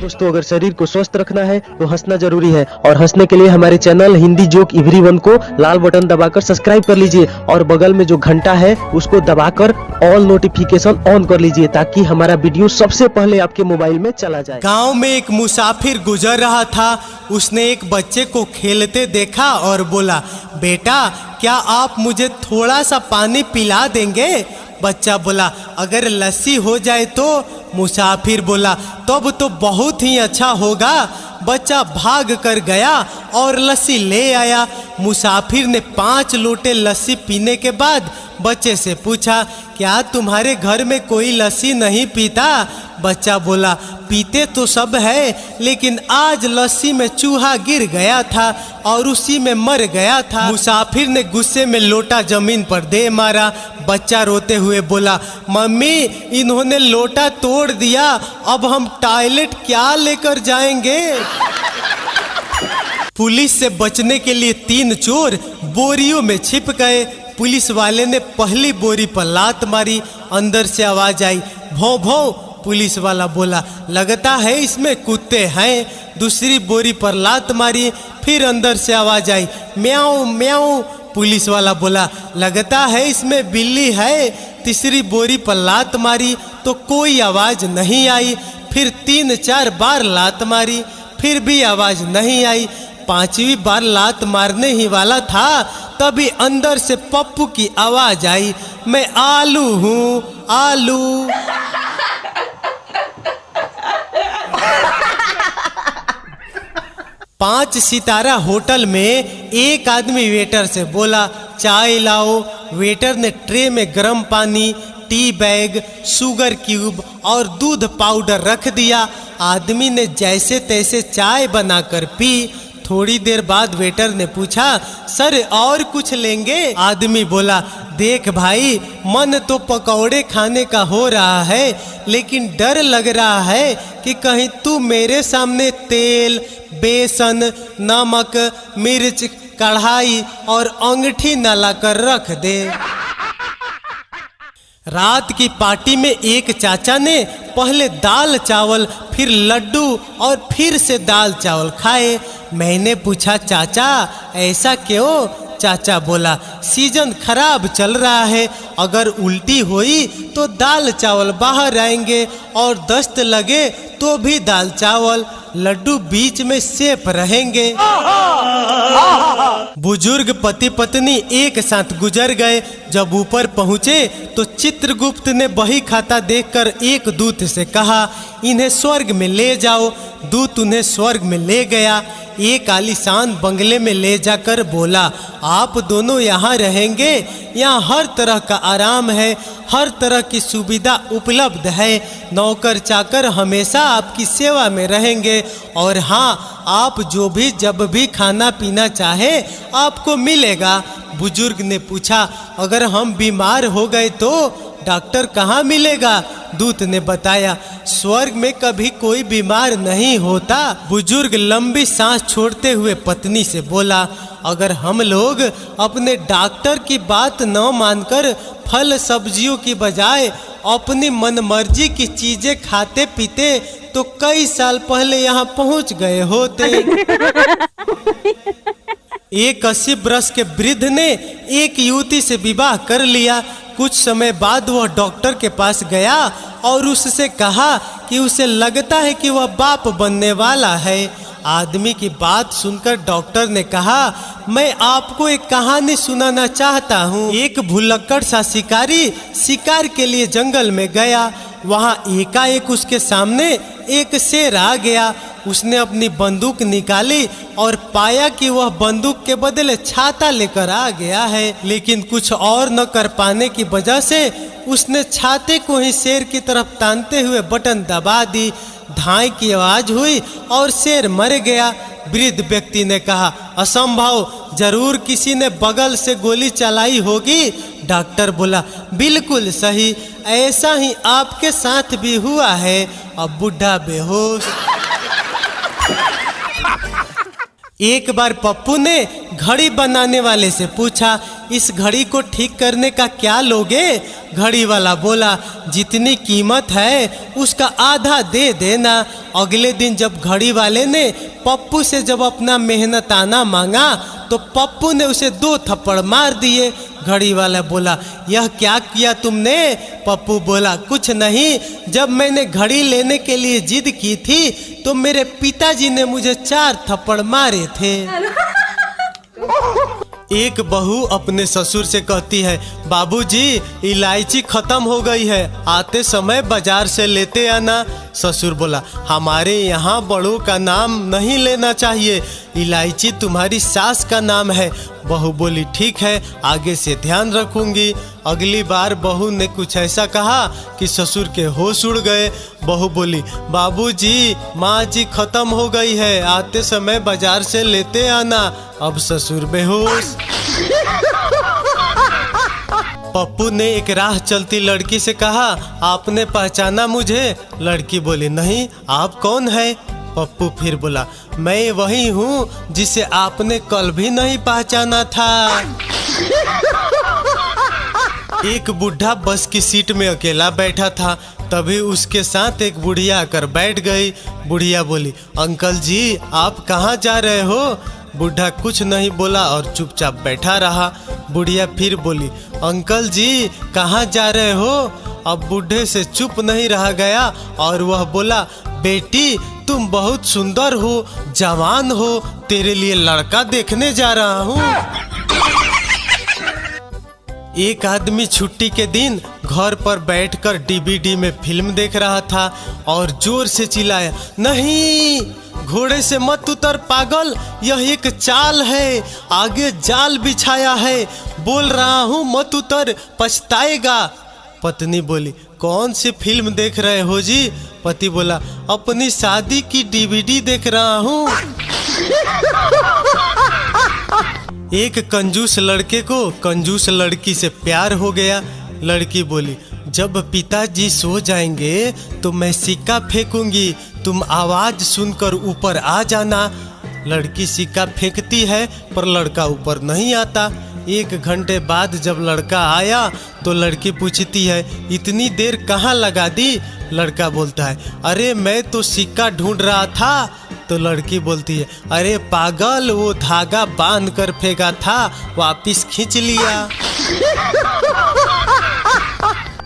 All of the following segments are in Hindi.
दोस्तों, अगर शरीर को स्वस्थ रखना है तो हंसना जरूरी है और हंसने के लिए हमारे चैनल हिंदी जोक एवरीवन को लाल बटन दबाकर सब्सक्राइब कर लीजिए और बगल में जो घंटा है उसको दबाकर ऑल नोटिफिकेशन ऑन कर लीजिए ताकि हमारा वीडियो सबसे पहले आपके मोबाइल में चला जाए। गांव में एक मुसाफिर गुजर रहा था। उसने एक बच्चे को खेलते देखा और बोला, बेटा क्या आप मुझे थोड़ा सा पानी पिला देंगे? बच्चा बोला, अगर लस्सी हो जाए तो? मुसाफिर बोला, तब तो बहुत ही अच्छा होगा। बच्चा भाग कर गया और लस्सी ले आया। मुसाफिर ने 5 लोटे लस्सी पीने के बाद बच्चे से पूछा, क्या तुम्हारे घर में कोई लस्सी नहीं पीता? बच्चा बोला, पीते तो सब है, लेकिन आज लस्सी में चूहा गिर गया था और उसी में मर गया था। मुसाफिर ने गुस्से में लोटा जमीन पर दे मारा। बच्चा रोते हुए बोला, मम्मी इन्होंने लोटा तोड़ दिया, अब हम टॉयलेट क्या लेकर जाएंगे? पुलिस से बचने के लिए 3 चोर बोरियों में छिप गए। पुलिस वाले ने पहली बोरी पर लात मारी। अंदर से आवाज आई, भौं भौं। पुलिस वाला बोला, लगता है इसमें कुत्ते हैं। दूसरी बोरी पर लात मारी। फिर अंदर से आवाज आई, म्याऊं म्याऊं। पुलिस वाला बोला, लगता है इसमें बिल्ली है। तीसरी बोरी पर लात मारी तो कोई आवाज नहीं आई। फिर 3-4 बार लात मारी, फिर भी आवाज नहीं आई। 5वीं बार लात मारने ही वाला था तभी अंदर से पप्पू की आवाज आई, मैं आलू हूँ आलू। पांच सितारा होटल में एक आदमी वेटर से बोला, चाय लाओ। वेटर ने ट्रे में गर्म पानी, टी बैग, शुगर क्यूब और दूध पाउडर रख दिया। आदमी ने जैसे तैसे चाय बनाकर पी। थोड़ी देर बाद वेटर ने पूछा, सर और कुछ लेंगे? आदमी बोला, देख भाई, मन तो पकौड़े खाने का हो रहा है, लेकिन डर लग रहा है कि कहीं तू मेरे सामने तेल, बेसन, नमक, मिर्च, कढ़ाई और अंगूठी न लाकर रख दे। रात की पार्टी में एक चाचा ने पहले दाल चावल, फिर लड्डू और फिर से दाल चावल खाए। मैंने पूछा, चाचा ऐसा क्यों? चाचा बोला, सीजन खराब चल रहा है, अगर उल्टी हुई तो दाल चावल बाहर आएंगे और दस्त लगे तो भी दाल चावल, लड्डू बीच में सेफ रहेंगे। बुजुर्ग पति पत्नी एक साथ गुजर गए। जब ऊपर पहुंचे तो चित्रगुप्त ने बही खाता देखकर एक दूत से कहा, इन्हें स्वर्ग में ले जाओ। दूत उन्हें स्वर्ग में ले गया। एक आलीशान बंगले में ले जाकर बोला, आप दोनों यहाँ रहेंगे, यहाँ हर तरह का आराम है, हर तरह की सुविधा उपलब्ध है। नौकर चाकर हमेशा आपकी सेवा में रहेंगे और हाँ, आप जो भी जब भी खाना पीना चाहे आपको मिलेगा। बुजुर्ग ने पूछा, अगर हम बीमार हो गए तो डॉक्टर कहाँ मिलेगा? दूत ने बताया, स्वर्ग में कभी कोई बीमार नहीं होता। बुजुर्ग लंबी सांस छोड़ते हुए पत्नी से बोला, अगर हम लोग अपने डॉक्टर की बात न मानकर फल सब्जियों की बजाय अपनी मनमर्जी की चीजें खाते पीते तो कई साल पहले यहाँ पहुँच गए होते। एक 80 वर्ष के वृद्ध ने एक युवती से विवाह कर लिया। कुछ समय बाद वह डॉक्टर के पास गया और उससे कहा कि उसे लगता है कि वह बाप बनने वाला है। आदमी की बात सुनकर डॉक्टर ने कहा, मैं आपको एक कहानी सुनाना चाहता हूँ। एक भुलक्कड़ सा शिकारी शिकार के लिए जंगल में गया। वहाँ एकाएक उसके सामने एक शेर आ गया। उसने अपनी बंदूक निकाली और पाया कि वह बंदूक के बदले छाता लेकर आ गया है, लेकिन कुछ और न कर पाने की वजह से उसने छाते को ही शेर की तरफ तानते हुए बटन दबा दी। धाई की आवाज हुई और शेर मर गया। वृद्ध व्यक्ति ने कहा, असंभव, जरूर किसी ने बगल से गोली चलाई होगी। डॉक्टर बोला, बिल्कुल सही, ऐसा ही आपके साथ भी हुआ है। अब बुढ़ा बेहोश। एक बार पप्पू ने घड़ी बनाने वाले से पूछा, इस घड़ी को ठीक करने का क्या लोगे? घड़ी वाला बोला, जितनी कीमत है उसका आधा दे देना। अगले दिन जब घड़ी वाले ने पप्पू से जब अपना मेहनताना मांगा तो पप्पू ने उसे 2 थप्पड़ मार दिए। घड़ी वाला बोला, यह क्या किया तुमने? पप्पू बोला, कुछ नहीं, जब मैंने घड़ी लेने के लिए जिद की थी तो मेरे पिताजी ने मुझे 4 थप्पड़ मारे थे। एक बहू अपने ससुर से कहती है, बाबूजी इलायची खत्म हो गई है, आते समय बाजार से लेते आना। ससुर बोला, हमारे यहाँ बड़ों का नाम नहीं लेना चाहिए, इलायची तुम्हारी सास का नाम है। बहू बोली, ठीक है, आगे से ध्यान रखूंगी। अगली बार बहू ने कुछ ऐसा कहा कि ससुर के होश उड़ गए। बहू बोली, बाबूजी माँ जी खत्म हो गई है, आते समय बाजार से लेते आना। अब ससुर बेहोश। पप्पू ने एक राह चलती लड़की से कहा, आपने पहचाना मुझे? लड़की बोली, नहीं, आप कौन है? पप्पू फिर बोला, मैं वही हूँ जिसे आपने कल भी नहीं पहचाना था। एक बुढ़ा बस की सीट में अकेला बैठा था, तभी उसके साथ एक बुढ़िया आकर बैठ गई। बुढ़िया बोली, अंकल जी आप कहाँ जा रहे हो? बुढ़ा कुछ नहीं बोला और चुपचाप बैठा रहा। बुढ़िया फिर बोली, अंकल जी कहाँ जा रहे हो? अब बूढ़े से चुप नहीं रहा गया और वह बोला, बेटी तुम बहुत सुंदर हो, जवान हो, तेरे लिए लड़का देखने जा रहा हूँ। एक आदमी छुट्टी के दिन घर पर बैठकर डीवीडी में फिल्म देख रहा था और जोर से चिल्लाया, नहीं, घोड़े से मत उतर पागल, यह एक चाल है, आगे जाल बिछाया है, बोल रहा हूँ मत उतर, पछताएगा। पत्नी बोली, कौन सी फिल्म देख रहे हो जी? पति बोला, अपनी शादी की डीवीडी देख रहा हूँ। एक कंजूस लड़के को कंजूस लड़की से प्यार हो गया। लड़की बोली, जब पिताजी सो जाएंगे तो मैं सिक्का फेंकूंगी, तुम आवाज सुनकर ऊपर आ जाना। लड़की सिक्का फेंकती है पर लड़का ऊपर नहीं आता। 1 घंटे बाद जब लड़का आया तो लड़की पूछती है, इतनी देर कहाँ लगा दी? लड़का बोलता है, अरे मैं तो सिक्का ढूंढ रहा था। तो लड़की बोलती है, अरे पागल, वो धागा बांध कर फेंका था, वापिस खींच लिया।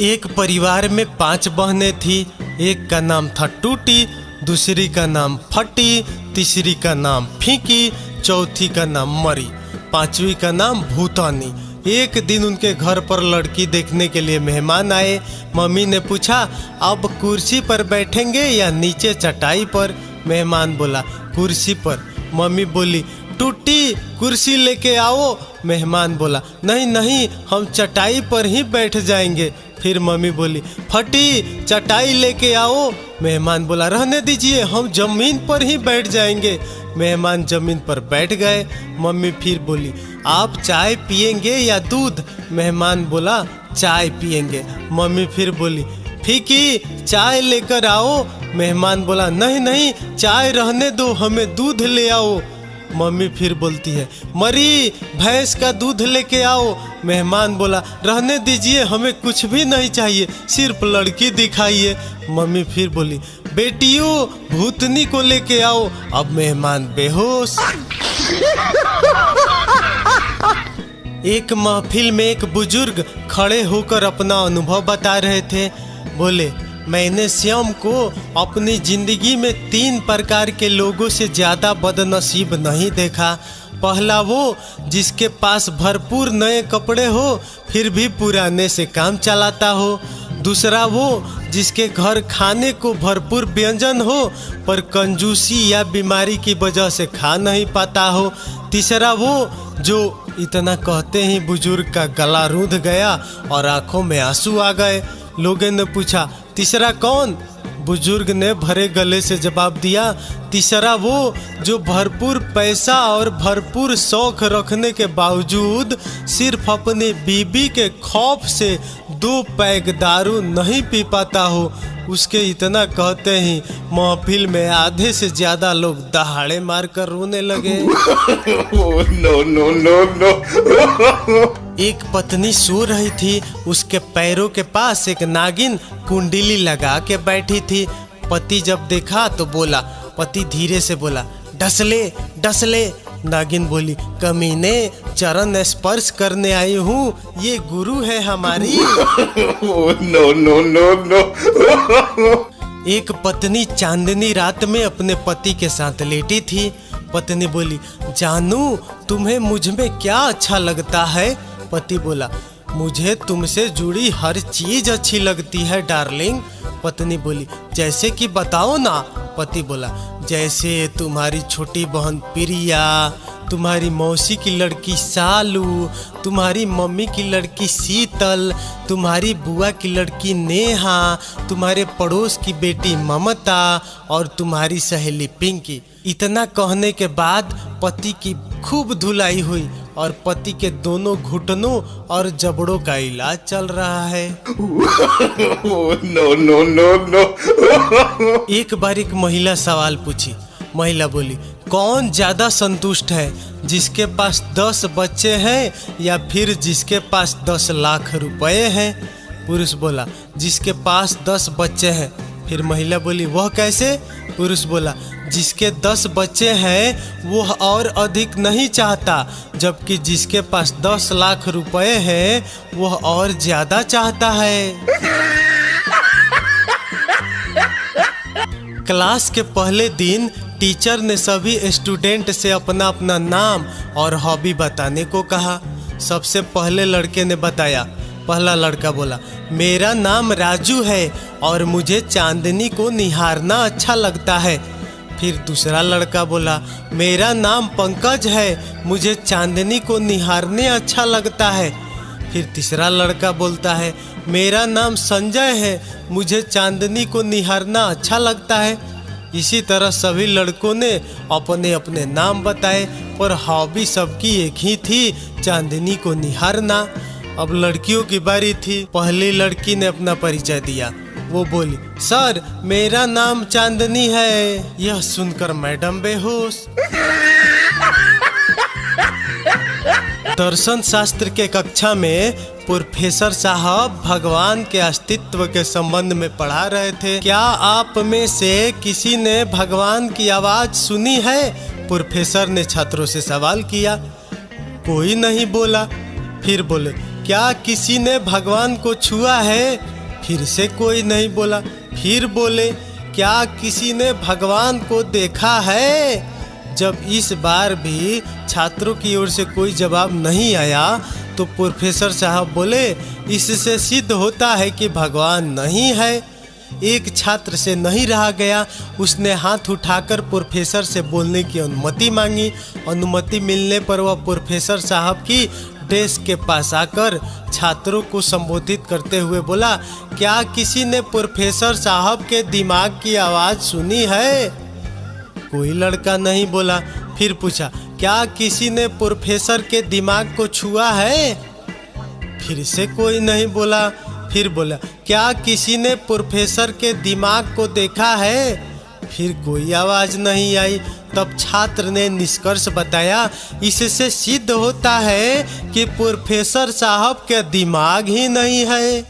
एक परिवार में 5 बहनें थी। एक का नाम था टूटी, दूसरी का नाम फटी, तीसरी का नाम फीकी, चौथी का नाम मरी, 5वीं का नाम भूतानी। एक दिन उनके घर पर लड़की देखने के लिए मेहमान आए। मम्मी ने पूछा, अब कुर्सी पर बैठेंगे या नीचे चटाई पर? मेहमान बोला, कुर्सी पर। मम्मी बोली, टूटी कुर्सी लेके आओ। मेहमान बोला, नहीं नहीं, हम चटाई पर ही बैठ जाएंगे। फिर मम्मी बोली, फटी चटाई लेके आओ। मेहमान बोला, रहने दीजिए, हम जमीन पर ही बैठ जाएंगे। मेहमान जमीन पर बैठ गए। मम्मी फिर बोली, आप चाय पिएंगे या दूध? मेहमान बोला, चाय पिएंगे। मम्मी फिर बोली, फीकी चाय लेकर आओ। मेहमान बोला, नहीं नहीं, चाय रहने दो, हमें दूध ले आओ। मम्मी फिर बोलती है, मरी भैंस का दूध लेके आओ। मेहमान बोला, रहने दीजिए, हमें कुछ भी नहीं चाहिए, सिर्फ लड़की दिखाइए। मम्मी फिर बोली, बेटियों भूतनी को लेके आओ। अब मेहमान बेहोश। एक महफिल में एक बुजुर्ग खड़े होकर अपना अनुभव बता रहे थे। बोले, मैंने स्वयं को अपनी जिंदगी में 3 प्रकार के लोगों से ज़्यादा बदनसीब नहीं देखा। पहला वो जिसके पास भरपूर नए कपड़े हो फिर भी पुराने से काम चलाता हो। दूसरा वो जिसके घर खाने को भरपूर व्यंजन हो पर कंजूसी या बीमारी की वजह से खा नहीं पाता हो। तीसरा वो जो इतना कहते ही बुजुर्ग का गला रूंध गया और आंखों में आंसू आ गए। लोगों ने पूछा, तीसरा कौन? बुजुर्ग ने भरे गले से जवाब दिया, तीसरा वो जो भरपूर पैसा और भरपूर शौक रखने के बावजूद सिर्फ अपनी बीबी के खौफ से 2 पैग दारू नहीं पी पाता हो। उसके इतना कहते ही महफिल में आधे से ज्यादा लोग दहाड़े मारकर रोने लगे। एक पत्नी सो रही थी, उसके पैरों के पास एक नागिन कुंडली लगा के बैठी थी। पति जब देखा तो बोला, पति धीरे से बोला, डसले डसले। नागिन बोली, कमीने, चरण स्पर्श करने आई हूँ, ये गुरु है हमारी। एक पत्नी चांदनी रात में अपने पति के साथ लेटी थी। पत्नी बोली, जानू तुम्हें मुझ में क्या अच्छा लगता है? पति बोला, मुझे तुमसे जुड़ी हर चीज अच्छी लगती है डार्लिंग। पत्नी बोली, जैसे कि बताओ ना। पति बोला, जैसे तुम्हारी छोटी बहन प्रिया, तुम्हारी मौसी की लड़की सालू, तुम्हारी मम्मी की लड़की शीतल, तुम्हारी बुआ की लड़की नेहा, तुम्हारे पड़ोस की बेटी ममता और तुम्हारी सहेली पिंकी। इतना कहने के बाद पति की खूब धुलाई हुई और पति के दोनों घुटनों और जबड़ों का इलाज चल रहा है। एक बार एक महिला सवाल पूछी। महिला बोली, कौन ज्यादा संतुष्ट है, जिसके पास 10 बच्चे हैं या फिर जिसके पास 10 लाख रुपए हैं? पुरुष बोला, जिसके पास 10 बच्चे हैं। फिर महिला बोली, वह कैसे? पुरुष बोला, जिसके 10 बच्चे हैं वो और अधिक नहीं चाहता, जबकि जिसके पास 10 लाख रुपए हैं वह और ज्यादा चाहता है। क्लास के पहले दिन टीचर ने सभी स्टूडेंट से अपना अपना नाम और हॉबी बताने को कहा। सबसे पहले लड़के ने बताया। पहला लड़का बोला, मेरा नाम राजू है और मुझे चांदनी को निहारना अच्छा लगता है। फिर दूसरा लड़का बोला, मेरा नाम पंकज है, मुझे चांदनी को निहारने अच्छा लगता है। फिर तीसरा लड़का बोलता है, मेरा नाम संजय है, मुझे चांदनी को निहारना अच्छा लगता है। इसी तरह सभी लड़कों ने अपने अपने नाम बताए, पर हॉबी सबकी एक ही थी, चांदनी को निहारना। अब लड़कियों की बारी थी। पहली लड़की ने अपना परिचय दिया। वो बोली, सर मेरा नाम चांदनी है। यह सुनकर मैडम बेहोश। दर्शन शास्त्र के कक्षा में प्रोफेसर साहब भगवान के अस्तित्व के संबंध में पढ़ा रहे थे। क्या आप में से किसी ने भगवान की आवाज सुनी है? प्रोफेसर ने छात्रों से सवाल किया। कोई नहीं बोला। फिर बोले, क्या किसी ने भगवान को छुआ है? फिर से कोई नहीं बोला। फिर बोले, क्या किसी ने भगवान को देखा है? जब इस बार भी छात्रों की ओर से कोई जवाब नहीं आया तो प्रोफेसर साहब बोले, इससे सिद्ध होता है कि भगवान नहीं है। एक छात्र से नहीं रहा गया, उसने हाथ उठाकर प्रोफेसर से बोलने की अनुमति मांगी। अनुमति मिलने पर वह प्रोफेसर साहब की डेस्क के पास आकर छात्रों को संबोधित करते हुए बोला, क्या किसी ने प्रोफेसर साहब के दिमाग की आवाज़ सुनी है? कोई लड़का नहीं बोला। फिर पूछा, क्या किसी ने प्रोफेसर के दिमाग को छुआ है? फिर से कोई नहीं बोला। फिर बोला, क्या किसी ने प्रोफेसर के दिमाग को देखा है? फिर कोई आवाज़ नहीं आई। तब छात्र ने निष्कर्ष बताया, इससे सिद्ध होता है कि प्रोफेसर साहब के दिमाग ही नहीं है।